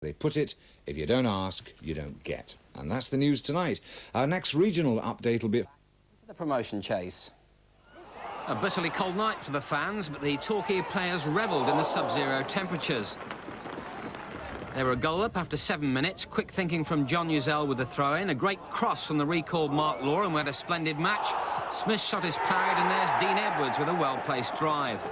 They put it, if you don't ask, you don't get. And that's the news tonight. Our next regional update will be... The promotion chase. A bitterly cold night for the fans, but the Torquay players revelled in the sub-zero temperatures. They were a goal up after 7 minutes. Quick thinking from John Uzell with the throw-in. A great cross from the recalled Mark Loram, who had a splendid match. Smith shot his parried, and there's Dean Edwards with a well-placed drive.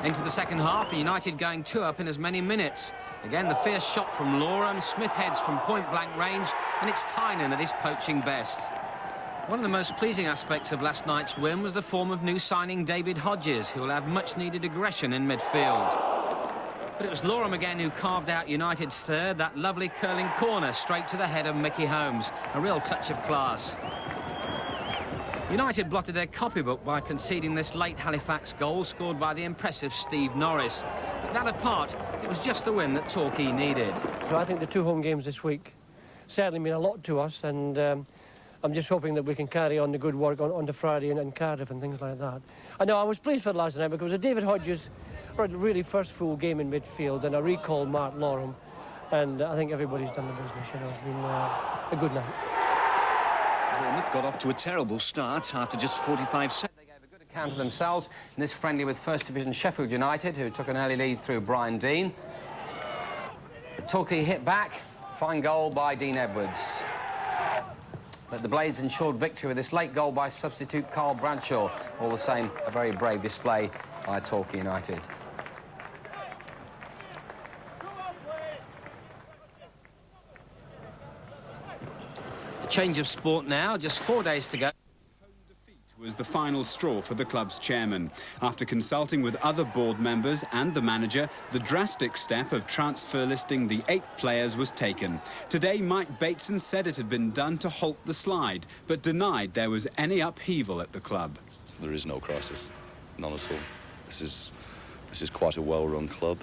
Into the second half, United going 2 up in as many minutes. Again, the fierce shot from Loram. Smith heads from point-blank range, and it's Tynan at his poaching best. One of the most pleasing aspects of last night's win was the form of new signing David Hodges, who will add much-needed aggression in midfield. But it was Loram again who carved out United's third, that lovely curling corner straight to the head of Mickey Holmes. A real touch of class. United blotted their copybook by conceding this late Halifax goal scored by the impressive Steve Norris. But that apart, it was just the win that Torquay needed. So I think the 2 home games this week certainly mean a lot to us, and I'm just hoping that we can carry on the good work on the Friday and Cardiff and things like that. I know I was pleased for last night because it was a David Hodges really first full game in midfield, and a recall Mark Loram, and I think everybody's done the business. You know, it's been a good night. Bournemouth got off to a terrible start after just 45 seconds. They gave a good account of themselves in this friendly with First Division Sheffield United, who took an early lead through Brian Dean. But Torquay hit back. Fine goal by Dean Edwards. But the Blades ensured victory with this late goal by substitute Carl Bradshaw. All the same, a very brave display by Torquay United. A change of sport now, just 4 days to go. Was the final straw for the club's chairman. After consulting with other board members and the manager, the drastic step of transfer listing the 8 players was taken. Today, Mike Bateson said it had been done to halt the slide, but denied there was any upheaval at the club. There is no crisis, none at all. This is quite a well-run club.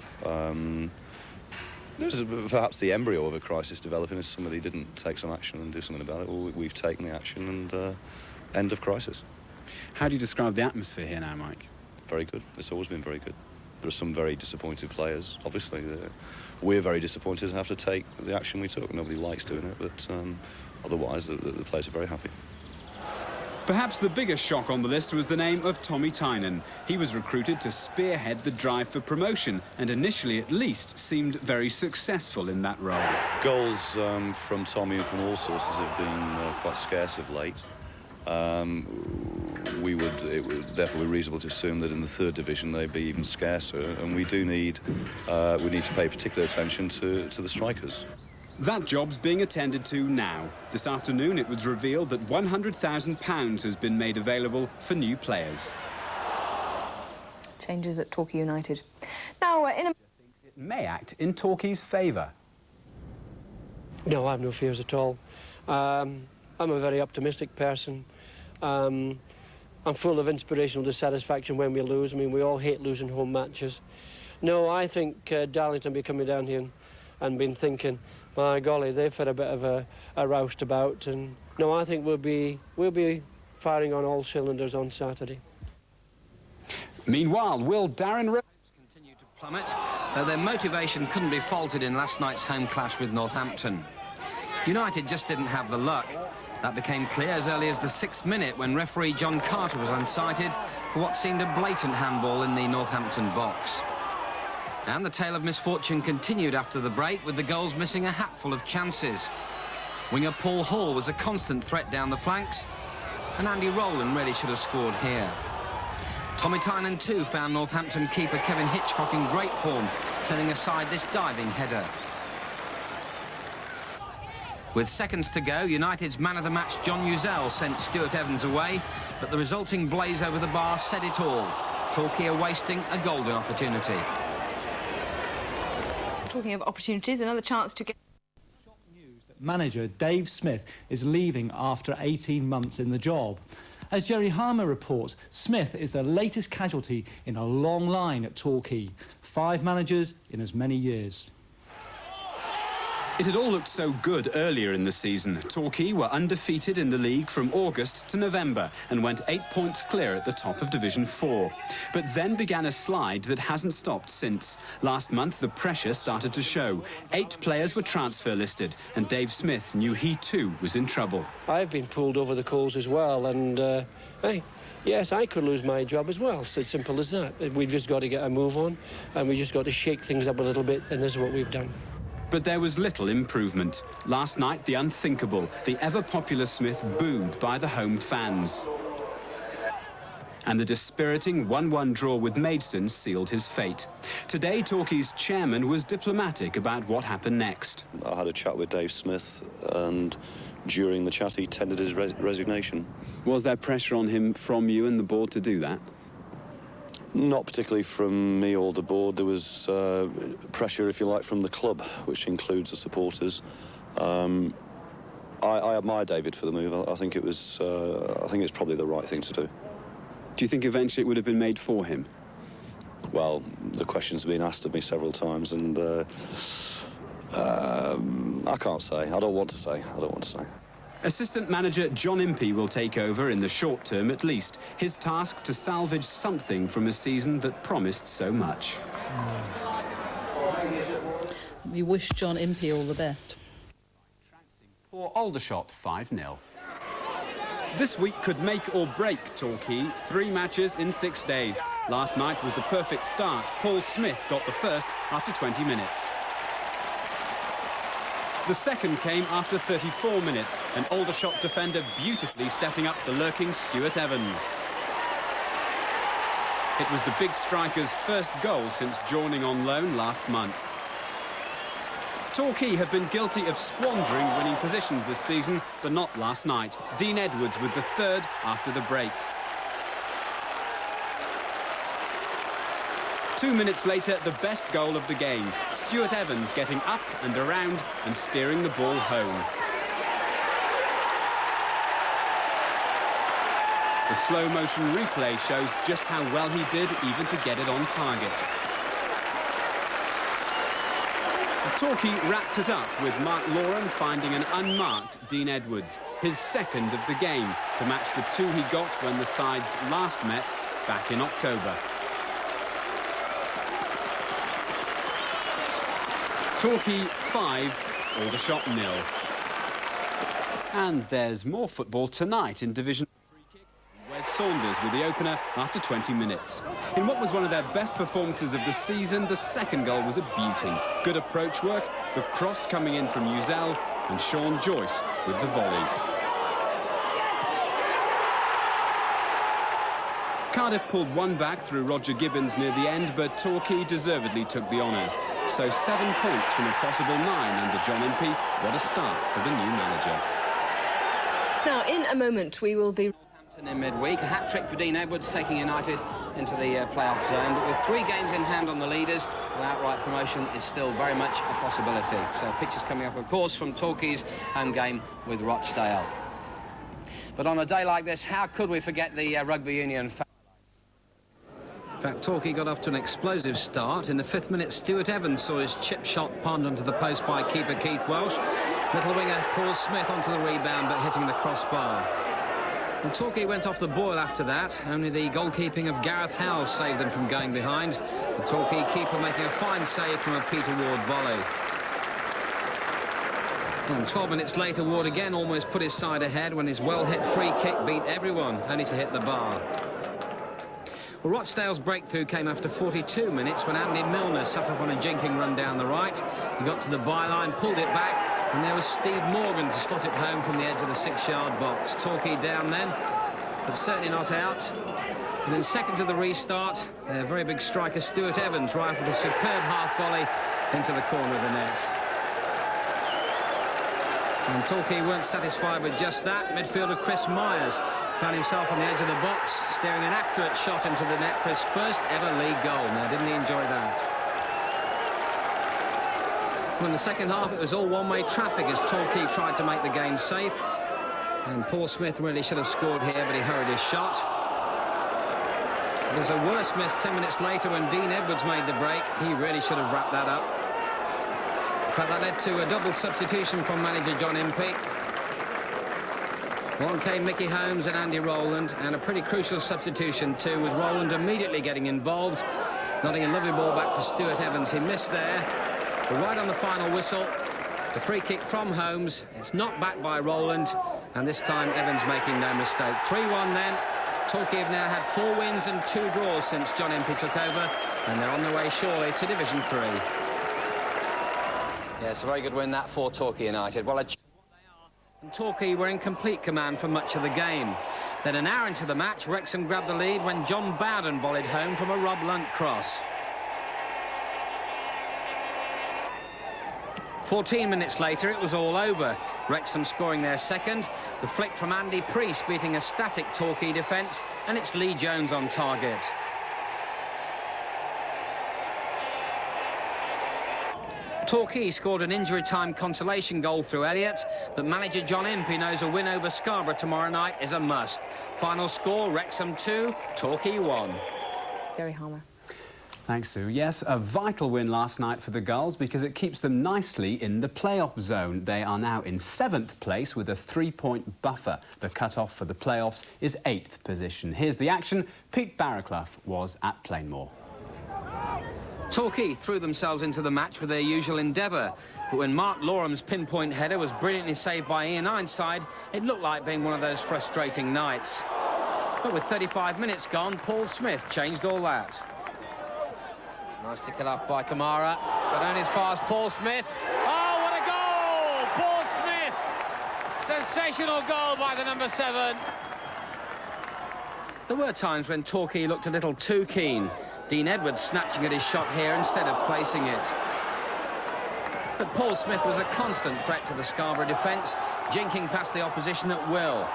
There's perhaps the embryo of a crisis developing if somebody didn't take some action and do something about it. Well, we've taken the action, and end of crisis. How do you describe the atmosphere here now, Mike? Very good. It's always been very good. There are some very disappointed players. Obviously, we're very disappointed to have to take the action we took. Nobody likes doing it, but otherwise, the players are very happy. Perhaps the biggest shock on the list was the name of Tommy Tynan. He was recruited to spearhead the drive for promotion, and initially, at least, seemed very successful in that role. Goals from Tommy and from all sources have been quite scarce of late. It would therefore be reasonable to assume that in the 3rd division they'd be even scarcer, and we need to pay particular attention to the strikers. That job's being attended to now. This afternoon it was revealed that £100,000 has been made available for new players. Changes at Torquay United. Now, it may act in Torquay's favour. No, I have no fears at all. I'm a very optimistic person. I'm full of inspirational dissatisfaction when we lose. I mean, we all hate losing home matches. No, I think Darlington will be coming down here and been thinking, my golly, they've had a bit of a roustabout, and no, I think we'll be firing on all cylinders on Saturday. Meanwhile, will Darren continue to plummet, though their motivation couldn't be faulted in last night's home clash with Northampton. United just didn't have the luck. That became clear as early as the 6th minute when referee John Carter was unsighted for what seemed a blatant handball in the Northampton box. And the tale of misfortune continued after the break, with the goals missing a hatful of chances. Winger Paul Hall was a constant threat down the flanks, and Andy Rowland really should have scored here. Tommy Tynan too found Northampton keeper Kevin Hitchcock in great form, turning aside this diving header. With seconds to go, United's man of the match John Uzell sent Stuart Evans away, but the resulting blaze over the bar said it all. Torquay are wasting a golden opportunity. talking of opportunities, another chance to get... News that manager Dave Smith is leaving after 18 months in the job. As Jerry Harmer reports, Smith is the latest casualty in a long line at Torquay. 5 managers in as many years. It had all looked so good earlier in the season. Torquay were undefeated in the league from August to November and went 8 points clear at the top of Division 4. But then began a slide that hasn't stopped since. Last month, the pressure started to show. 8 players were transfer listed, and Dave Smith knew he too was in trouble. I've been pulled over the coals as well, and hey, yes, I could lose my job as well. It's as simple as that. We've just got to get a move on, and we just got to shake things up a little bit, and this is what we've done. But there was little improvement. Last night, the unthinkable, the ever-popular Smith booed by the home fans. And the dispiriting 1-1 draw with Maidstone sealed his fate. Today, Torquay's chairman was diplomatic about what happened next. I had a chat with Dave Smith, and during the chat he tendered his resignation. Was there pressure on him from you and the board to do that? Not particularly from me or the board. There was pressure, if you like, from the club, which includes the supporters. I admire David for the move. I think it's probably the right thing to do. Do you think eventually it would have been made for him? Well, the question's been asked of me several times, and I can't say. I don't want to say. Assistant manager John Impey will take over in the short term at least. His task to salvage something from a season that promised so much. We wish John Impey all the best. Poor Aldershot 5-0. This week could make or break Torquay. 3 matches in 6 days. Last night was the perfect start. Paul Smith got the first after 20 minutes. The second came after 34 minutes, an Aldershot defender beautifully setting up the lurking Stuart Evans. It was the big striker's first goal since joining on loan last month. Torquay have been guilty of squandering winning positions this season, but not last night. Dean Edwards with the third after the break. 2 minutes later, the best goal of the game. Stuart Evans getting up and around and steering the ball home. The slow-motion replay shows just how well he did even to get it on target. Torquay wrapped it up with Mark Lauren finding an unmarked Dean Edwards, his second of the game, to match the 2 he got when the sides last met back in October. Torquay 5, Aldershot 0. And there's more football tonight in Division 3. Where's Saunders with the opener after 20 minutes. In what was one of their best performances of the season, the second goal was a beauty. Good approach work, the cross coming in from Uzel, and Sean Joyce with the volley. Cardiff pulled one back through Roger Gibbons near the end, but Torquay deservedly took the honours. So 7 points from a possible 9 under John Impey. What a start for the new manager. Now, in a moment, we will be... In midweek, a hat-trick for Dean Edwards, taking United into the playoff zone. But with 3 games in hand on the leaders, an outright promotion is still very much a possibility. So pictures coming up, of course, from Torquay's home game with Rochdale. But on a day like this, how could we forget the rugby union fans? In fact, Torquay got off to an explosive start. In the 5th minute, Stuart Evans saw his chip shot ponned onto the post by keeper Keith Welsh. Little winger Paul Smith onto the rebound, but hitting the crossbar. And Torquay went off the boil after that. Only the goalkeeping of Gareth Howell saved them from going behind. The Torquay keeper making a fine save from a Peter Ward volley. And 12 minutes later, Ward again almost put his side ahead when his well-hit free kick beat everyone, only to hit the bar. Well, Rochdale's breakthrough came after 42 minutes when Andy Milner set off on a jinking run down the right. He got to the byline, pulled it back, and there was Steve Morgan to slot it home from the edge of the 6-yard box. Torquay down then, but certainly not out. And in seconds of the restart, a very big striker Stuart Evans rifled a superb half volley into the corner of the net. And Torquay weren't satisfied with just that. Midfielder Chris Myers found himself on the edge of the box, steering an accurate shot into the net for his first ever league goal. Now, didn't he enjoy that? Well, in the second half, it was all one-way traffic as Torquay tried to make the game safe. And Paul Smith really should have scored here, but he hurried his shot. There was a worse miss 10 minutes later when Dean Edwards made the break. He really should have wrapped that up. In fact, that led to a double substitution from manager John Impey. On came Mickey Holmes and Andy Rowland, and a pretty crucial substitution too, with Rowland immediately getting involved, nodding a lovely ball back for Stuart Evans. He missed there, but right on the final whistle, the free kick from Holmes. It's knocked back by Rowland, and this time Evans making no mistake. 3-1 then. Torquay have now had 4 wins and 2 draws since John Impey took over, and they're on their way surely to Division 3. Yes, a very good win that for Torquay United. Well, and Torquay were in complete command for much of the game. Then an hour into the match, Wrexham grabbed the lead when John Bowden volleyed home from a Rob Lunt cross. 14 minutes later, it was all over. Wrexham scoring their second, the flick from Andy Priest beating a static Torquay defence, and it's Lee Jones on target. Torquay scored an injury-time consolation goal through Elliott, but manager John Impey knows a win over Scarborough tomorrow night is a must. Final score, Wrexham 2, Torquay 1. Gary Harmer. Thanks, Sue. Yes, a vital win last night for the Gulls because it keeps them nicely in the playoff zone. They are now in 7th place with a 3-point buffer. The cut-off for the playoffs is 8th position. Here's the action. Pete Barraclough was at Plainmoor. Torquay threw themselves into the match with their usual endeavour, but when Mark Loram's pinpoint header was brilliantly saved by Ian Ironside, it looked like being one of those frustrating nights. But with 35 minutes gone, Paul Smith changed all that. Nice to kill off by Kamara, but only as far as Paul Smith. Oh, what a goal! Paul Smith! Sensational goal by the number 7. There were times when Torquay looked a little too keen. Dean Edwards snatching at his shot here instead of placing it. But Paul Smith was a constant threat to the Scarborough defence, jinking past the opposition at will.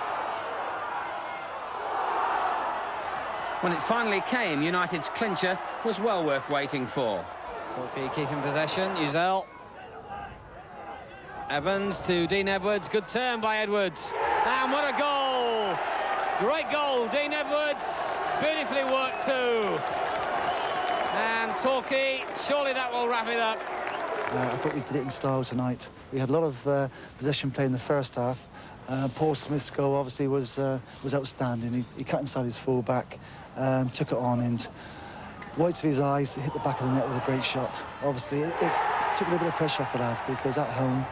When it finally came, United's clincher was well worth waiting for. Torquay keeping possession, Uzel. Evans to Dean Edwards, good turn by Edwards. And what a goal! Great goal, Dean Edwards, beautifully worked too. And Torquay, surely that will wrap it up. I thought we did it in style tonight. We had a lot of possession play in the first half. Paul Smith's goal obviously was outstanding. He cut inside his full-back, took it on, and whites of his eyes, hit the back of the net with a great shot. Obviously, it took a little bit of pressure off the lads because at home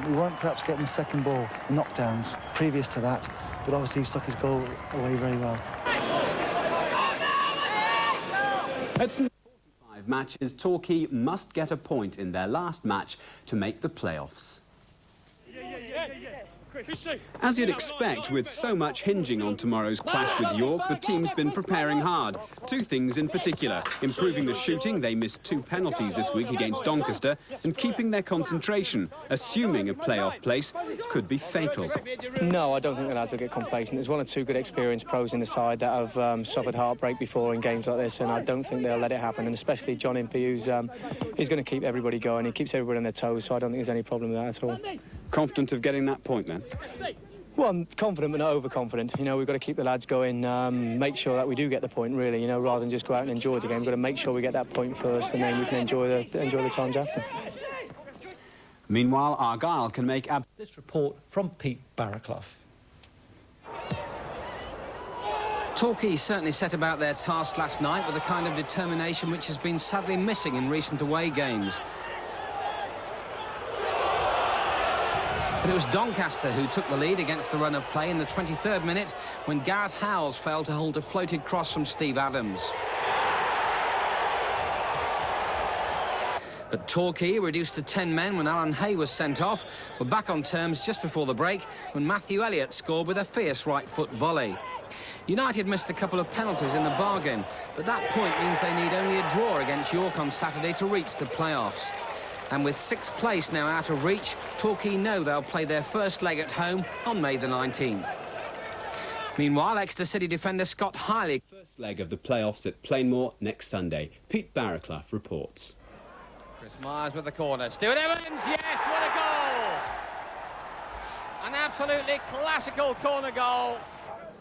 we weren't perhaps getting the second ball, the knockdowns previous to that, but obviously he stuck his goal away very well. At 45 matches, Torquay must get a point in their last match to make the playoffs. As you'd expect, with so much hinging on tomorrow's clash with York, the team's been preparing hard. 2 things in particular: improving the shooting — they missed 2 penalties this week against Doncaster — and keeping their concentration, assuming a playoff place could be fatal. No, I don't think the lads will get complacent. There's 1 or 2 good experienced pros in the side that have suffered heartbreak before in games like this, and I don't think they'll let it happen, and especially John Impey, who's he's going to keep everybody going. He keeps everybody on their toes, so I don't think there's any problem with that at all. Confident of getting that point, then? Well, I'm confident but not overconfident. You know, we've got to keep the lads going, make sure that we do get the point, really, you know, rather than just go out and enjoy the game. We've got to make sure we get that point first, and then we can enjoy the times after. Meanwhile, Argyle can make this report from Pete Barraclough. Torquay certainly set about their task last night with a kind of determination which has been sadly missing in recent away games. But it was Doncaster who took the lead against the run of play in the 23rd minute when Gareth Howells failed to hold a floated cross from Steve Adams. But Torquay, reduced to 10 men when Alan Hay was sent off, were back on terms just before the break when Matthew Elliott scored with a fierce right-foot volley. United missed a couple of penalties in the bargain, but that point means they need only a draw against York on Saturday to reach the playoffs. And with 6th place now out of reach, Torquay know they'll play their first leg at home on May the 19th. Meanwhile, Exeter City defender Scott Hiley... First leg of the playoffs at Plainmoor next Sunday. Pete Barraclough reports. Chris Myers with the corner. Stuart Evans, yes, what a goal! An absolutely classical corner goal.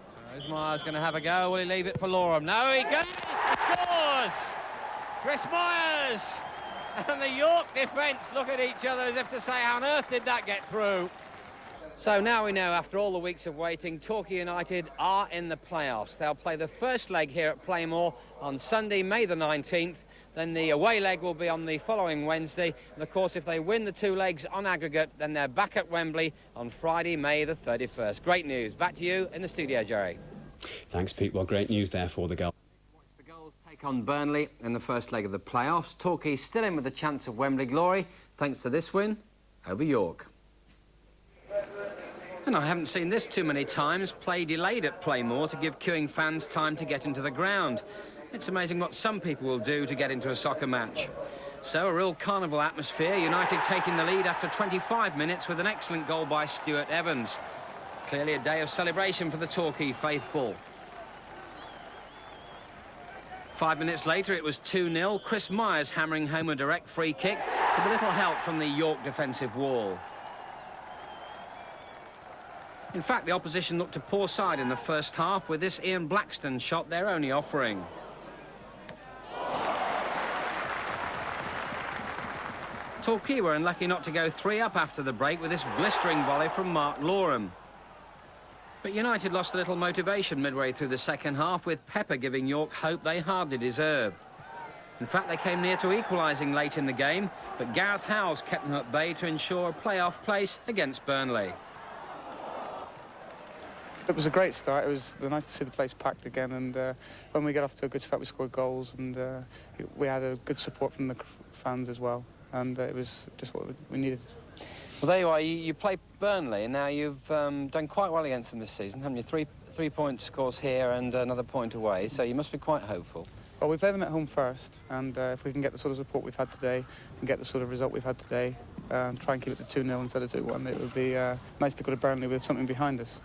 So is Myers going to have a go? Will he leave it for Loram? No, he goes! He scores! Chris Myers! And the York defence look at each other as if to say, how on earth did that get through? So now we know, after all the weeks of waiting, Torquay United are in the playoffs. They'll play the first leg here at Playmore on Sunday, May the 19th. Then the away leg will be on the following Wednesday. And, of course, if they win the 2 legs on aggregate, then they're back at Wembley on Friday, May the 31st. Great news. Back to you in the studio, Jerry. Thanks, Pete. Well, great news there for the goal. The Goals take on Burnley in the first leg of the playoffs. Torquay still in with a chance of Wembley glory, thanks to this win over York. And I haven't seen this too many times. Play delayed at Playmore to give queuing fans time to get into the ground. It's amazing what some people will do to get into a soccer match. So a real carnival atmosphere. United taking the lead after 25 minutes with an excellent goal by Stuart Evans. Clearly a day of celebration for the Torquay faithful. 5 minutes later it was 2-0. Chris Myers hammering home a direct free kick with a little help from the York defensive wall. In fact, the opposition looked a poor side in the first half, with this Ian Blackstone shot their only offering. Torquay were unlucky not to go 3 up after the break with this blistering volley from Mark Loram. But United lost a little motivation midway through the second half, with Pepper giving York hope they hardly deserved. In fact, they came near to equalising late in the game, but Gareth Howes kept them at bay to ensure a playoff place against Burnley. It was a great start. It was nice to see the place packed again, and when we got off to a good start, we scored goals, and we had a good support from the fans as well, and it was just what we needed. Well, there you are. You play Burnley, and now you've done quite well against them this season, haven't you? Three points, of course, here and another point away, so you must be quite hopeful. Well, we play them at home first, and if we can get the sort of support we've had today and get the sort of result we've had today, try and keep it to 2-0 instead of 2-1, it would be nice to go to Burnley with something behind us.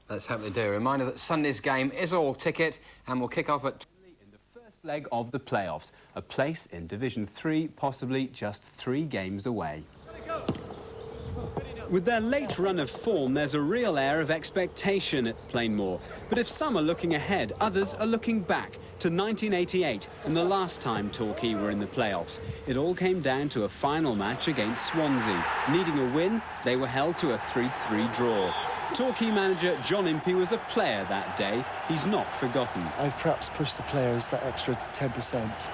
Let's hope they do. A reminder that Sunday's game is all ticket and will kick off at... In the first leg of the playoffs, a place in Division 3, possibly just 3 games away. With their late run of form, there's a real air of expectation at Plainmoor. But if some are looking ahead, others are looking back to 1988 and the last time Torquay were in the playoffs. It all came down to a final match against Swansea. Needing a win, they were held to a 3-3 draw. Torquay manager John Impey was a player that day. He's not forgotten. I've perhaps pushed the players that extra 10%,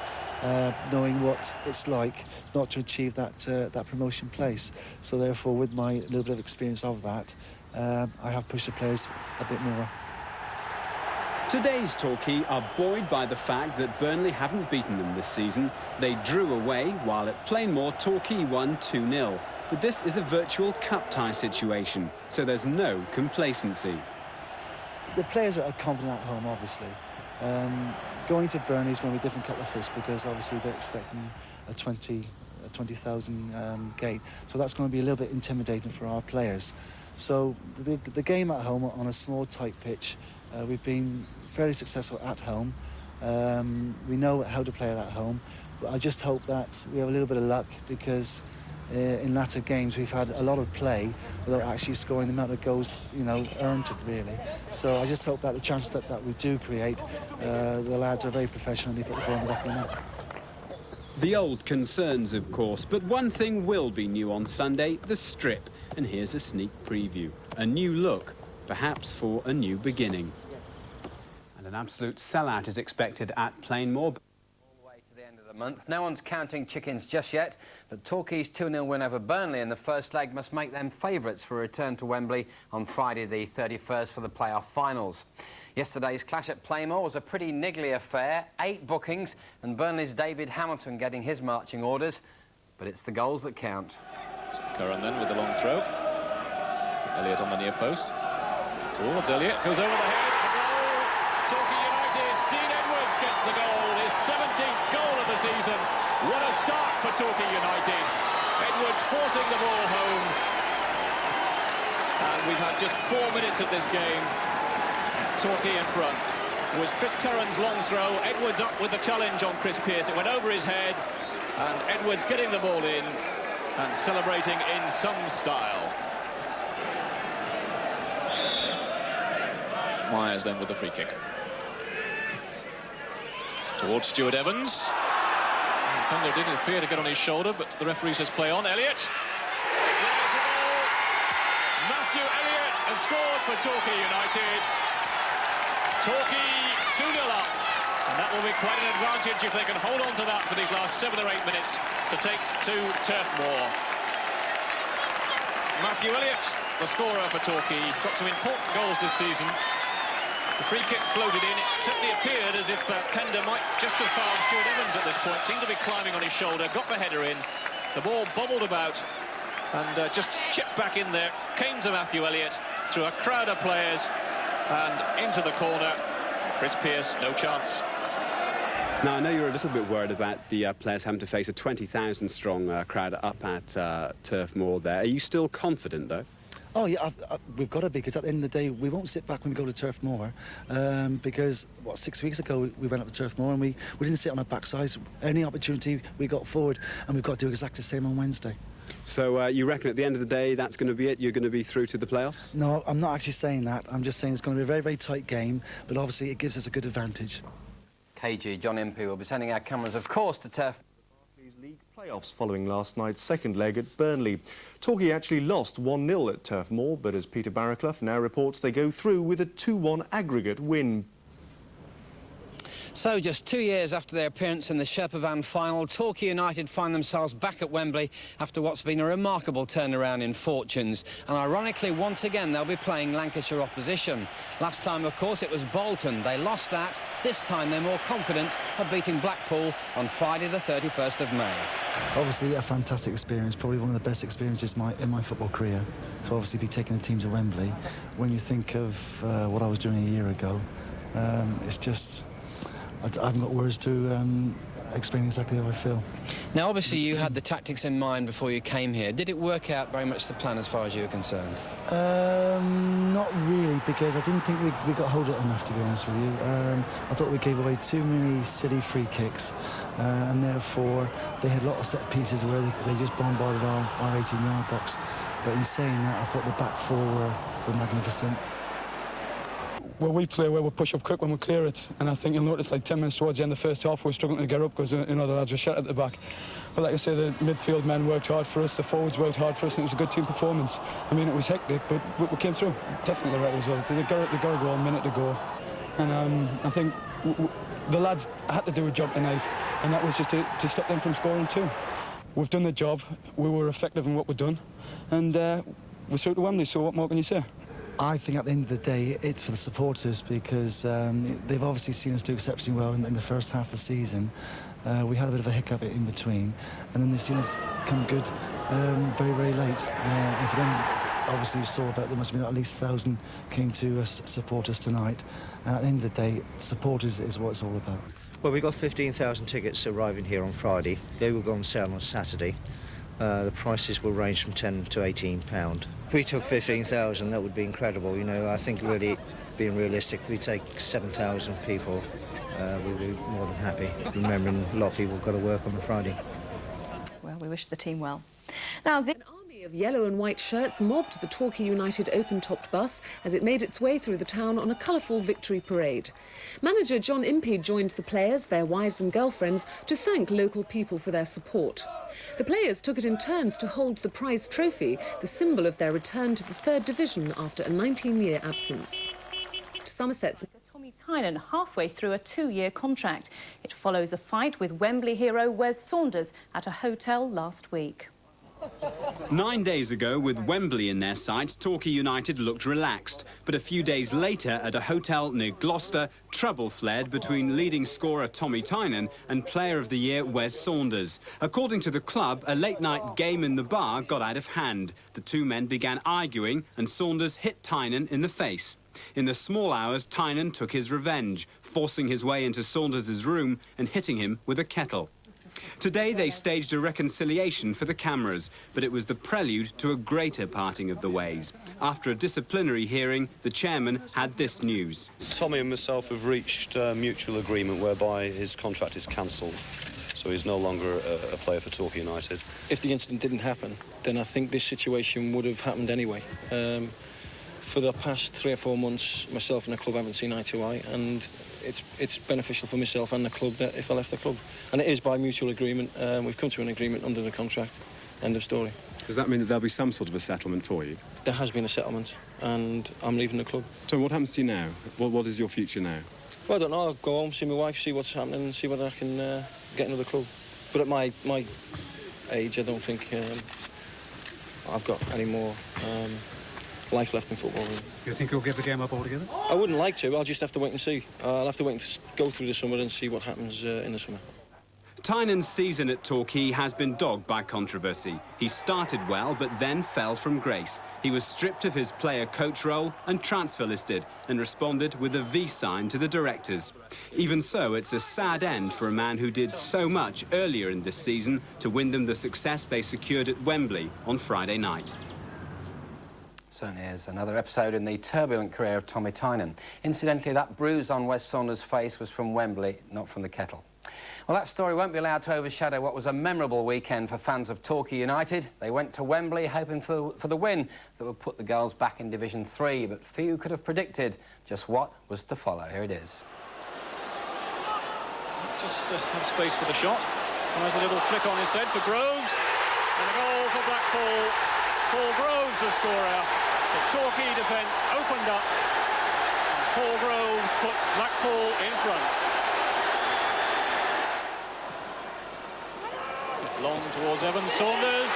knowing what it's like not to achieve that promotion place. So therefore, with my little bit of experience of that, I have pushed the players a bit more. Today's Torquay are buoyed by the fact that Burnley haven't beaten them this season. They drew away, while at Plainmoor, Torquay won 2-0. But this is a virtual cup tie situation, so there's no complacency. The players are confident at home, obviously. Going to Burnley is going to be a different kettle of fish, because obviously they're expecting a 20,000 gate. So that's going to be a little bit intimidating for our players. So the game at home on a small, tight pitch, we've been fairly successful at home. We know how to play it at home. But I just hope that we have a little bit of luck, because in latter games we've had a lot of play without actually scoring the amount of goals, earned it, really. So I just hope that the chances that we do create, the lads are very professional and they put the ball in the back of the net. The old concerns, of course, but one thing will be new on Sunday, the strip. And here's a sneak preview. A new look, perhaps for a new beginning. And an absolute sellout is expected at Plainmoor. Month. No one's counting chickens just yet, but Torquay's 2-0 win over Burnley in the first leg must make them favourites for a return to Wembley on Friday the 31st for the playoff finals. Yesterday's clash at Plainmoor was a pretty niggly affair, 8 bookings, and Burnley's David Hamilton getting his marching orders, but it's the goals that count. Curran then with the long throw. Elliott on the near post. Towards Elliott, goes over the head. The goal. Torquay United. Dean Edwards gets the goal. His 17th goal of the season. What a start for Torquay United. Edwards forcing the ball home. And we've had just 4 minutes of this game. Torquay in front. It was Chris Curran's long throw. Edwards up with the challenge on Chris Pearce. It went over his head. And Edwards getting the ball in and celebrating in some style. Myers then with the free kick. Towards Stuart Evans. Thunder did appear to get on his shoulder, but the referee says play on. Elliott. There's a goal. Matthew Elliott has scored for Torquay United. Torquay 2-0 up. And that will be quite an advantage if they can hold on to that for these last 7 or 8 minutes to take to Turf Moor. Matthew Elliott, the scorer for Torquay, got some important goals this season. The free kick floated in. It certainly appeared as if Pender might just have fouled Stuart Evans at this point. Seemed to be climbing on his shoulder, got the header in. The ball bobbled about and just chipped back in there. Came to Matthew Elliott through a crowd of players and into the corner. Chris Pearce, no chance. Now, I know you're a little bit worried about the players having to face a 20,000-strong crowd up at Turf Moor there. Are you still confident, though? Oh, yeah, we've got to be, because at the end of the day, we won't sit back when we go to Turf Moor, because, 6 weeks ago, we went up to Turf Moor and we didn't sit on our backsides. Any opportunity we got forward, and we've got to do exactly the same on Wednesday. So you reckon at the end of the day, that's going to be it? You're going to be through to the playoffs? No, I'm not actually saying that. I'm just saying it's going to be a very, very tight game, but obviously it gives us a good advantage. KG, John Impey will be sending our cameras, of course, to Turf. League playoffs following last night's second leg at Burnley. Torquay actually lost 1-0 at Turf Moor, but as Peter Barraclough now reports, they go through with a 2-1 aggregate win. So, just 2 years after their appearance in the Sherpa Van final, Torquay United find themselves back at Wembley after what's been a remarkable turnaround in fortunes. And ironically, once again, they'll be playing Lancashire opposition. Last time, of course, it was Bolton. They lost that. This time, they're more confident of beating Blackpool on Friday the 31st of May. Obviously, a fantastic experience, probably one of the best experiences in my football career. To obviously be taking the team to Wembley. When you think of what I was doing a year ago, it's just... I haven't got words to explain exactly how I feel. Now, obviously, you had the tactics in mind before you came here. Did it work out very much the plan as far as you were concerned? Not really, because I didn't think we got hold of it enough, to be honest with you. I thought we gave away too many silly free kicks, and therefore they had a lot of set pieces where they just bombarded our 18-yard box. But in saying that, I thought the back four were magnificent. Well, we play where we push up quick when we clear it, and I think you'll notice like 10 minutes towards the end of the first half we're struggling to get up because the lads were shut at the back. But like I say, the midfield men worked hard for us, the forwards worked hard for us, and it was a good team performance. I mean, it was hectic, but we came through. Definitely the right result. They got a goal a minute to go, and I think the lads had to do a job tonight, and that was just to stop them from scoring too. We've done the job. We were effective in what we've done, and we're through to Wembley. So what more can you say? I think at the end of the day, it's for the supporters, because they've obviously seen us do exceptionally well in the first half of the season. We had a bit of a hiccup in between, and then they've seen us come good very, very late. And for them, obviously, you saw that there must have been at least 1,000 came to support us tonight. And at the end of the day, supporters is what it's all about. Well, we got 15,000 tickets arriving here on Friday. They will go on sale on Saturday. The prices will range from £10 to £18. If we took 15,000, that would be incredible. You know, I think really, being realistic, if we take 7,000 people, we'll be more than happy. Remembering a lot of people got to work on the Friday. Well, we wish the team well. Now, an army of yellow and white shirts mobbed the Torquay United open-topped bus as it made its way through the town on a colourful victory parade. Manager John Impey joined the players, their wives and girlfriends, to thank local people for their support. The players took it in turns to hold the prize trophy, the symbol of their return to the third division after a 19-year absence. Somerset's Tommy Tynan halfway through a 2-year contract. It follows a fight with Wembley hero Wes Saunders at a hotel last week. 9 days ago, with Wembley in their sights, Torquay United looked relaxed. But a few days later, at a hotel near Gloucester, trouble flared between leading scorer Tommy Tynan and Player of the Year Wes Saunders. According to the club, a late-night game in the bar got out of hand. The two men began arguing and Saunders hit Tynan in the face. In the small hours, Tynan took his revenge, forcing his way into Saunders' room and hitting him with a kettle. Today they staged a reconciliation for the cameras, but it was the prelude to a greater parting of the ways. After a disciplinary hearing, the chairman had this news. Tommy and myself have reached a mutual agreement whereby his contract is cancelled, so he's no longer a player for Torquay United. If the incident didn't happen, then I think this situation would have happened anyway. For the past 3 or 4 months, myself and the club haven't seen eye to eye, and it's beneficial for myself and the club that if I left the club. And it is by mutual agreement. We've come to an agreement under the contract. End of story. Does that mean that there'll be some sort of a settlement for you? There has been a settlement, and I'm leaving the club. So what happens to you now? What is your future now? Well, I don't know. I'll go home, see my wife, see what's happening, and see whether I can get another club. But at my age, I don't think I've got any more life left in football. Really. You think you'll give the game up altogether? I wouldn't like to. I'll just have to wait and see. I'll have to wait and go through the summer and see what happens in the summer. Tynan's season at Torquay has been dogged by controversy. He started well, but then fell from grace. He was stripped of his player-coach role and transfer listed, and responded with a V sign to the directors. Even so, it's a sad end for a man who did so much earlier in this season to win them the success they secured at Wembley on Friday night. Certainly is. Another episode in the turbulent career of Tommy Tynan. Incidentally, that bruise on Wes Saunders' face was from Wembley, not from the kettle. Well, that story won't be allowed to overshadow what was a memorable weekend for fans of Torquay United. They went to Wembley hoping for the win that would put the girls back in Division 3, but few could have predicted just what was to follow. Here it is. Just have space for the shot. And there's a little flick on instead for Groves. And a goal for Blackpool. Paul Groves, the scorer. The Torquay defence opened up. And Paul Groves put Blackpool in front. Long towards Evan Saunders.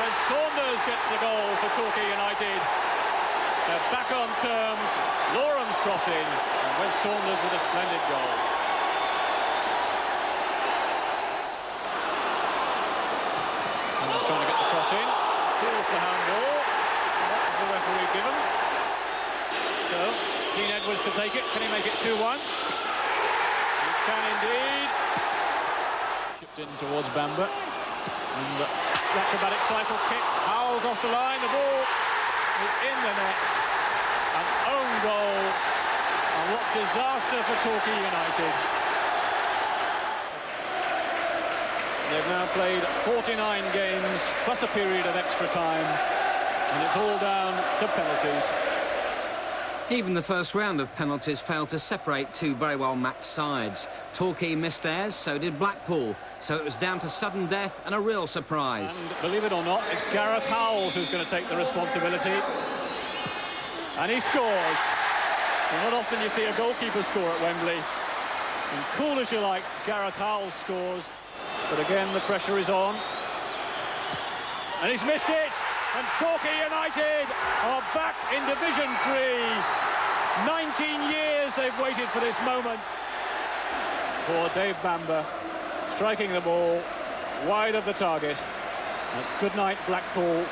Wes Saunders gets the goal for Torquay United. They're back on terms. Loram's crossing. And Wes Saunders with a splendid goal. And trying to get the cross in. Here's the handball. What was the referee given? So, Dean Edwards to take it. Can he make it 2-1? He can indeed. Chipped in towards Bamba. And the acrobatic cycle kick. Howells off the line. The ball is in the net. An own goal. And what disaster for Torquay United. They've now played 49 games, plus a period of extra time, and it's all down to penalties. Even the first round of penalties failed to separate two very well-matched sides. Torquay missed theirs, so did Blackpool. So it was down to sudden death and a real surprise. And believe it or not, it's Gareth Howells who's going to take the responsibility. And he scores. And not often you see a goalkeeper score at Wembley. And cool as you like, Gareth Howells scores. But again, the pressure is on. And he's missed it. And Torquay United are back in Division 3. 19 years they've waited for this moment. For Dave Bamba, striking the ball wide of the target. That's good night, Blackpool.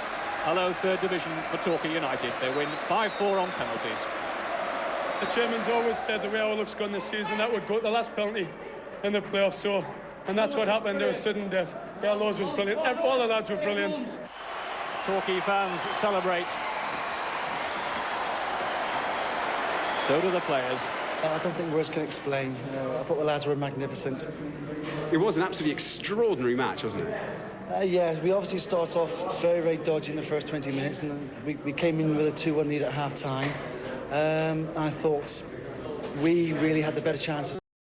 Hello, third division for Torquay United. They win 5-4 on penalties. The chairman's always said the way our luck's gone this season, that would go to the last penalty in the playoffs. So. And that's what happened. There was sudden death. Yeah, Lowe's was brilliant. All the lads were brilliant. Torquay fans celebrate. So do the players. I don't think words can explain. I thought the lads were magnificent. It was an absolutely extraordinary match, wasn't it? Yeah, we obviously started off very, very dodgy in the first 20 minutes, and we came in with a 2-1 lead at half-time. I thought we really had the better chances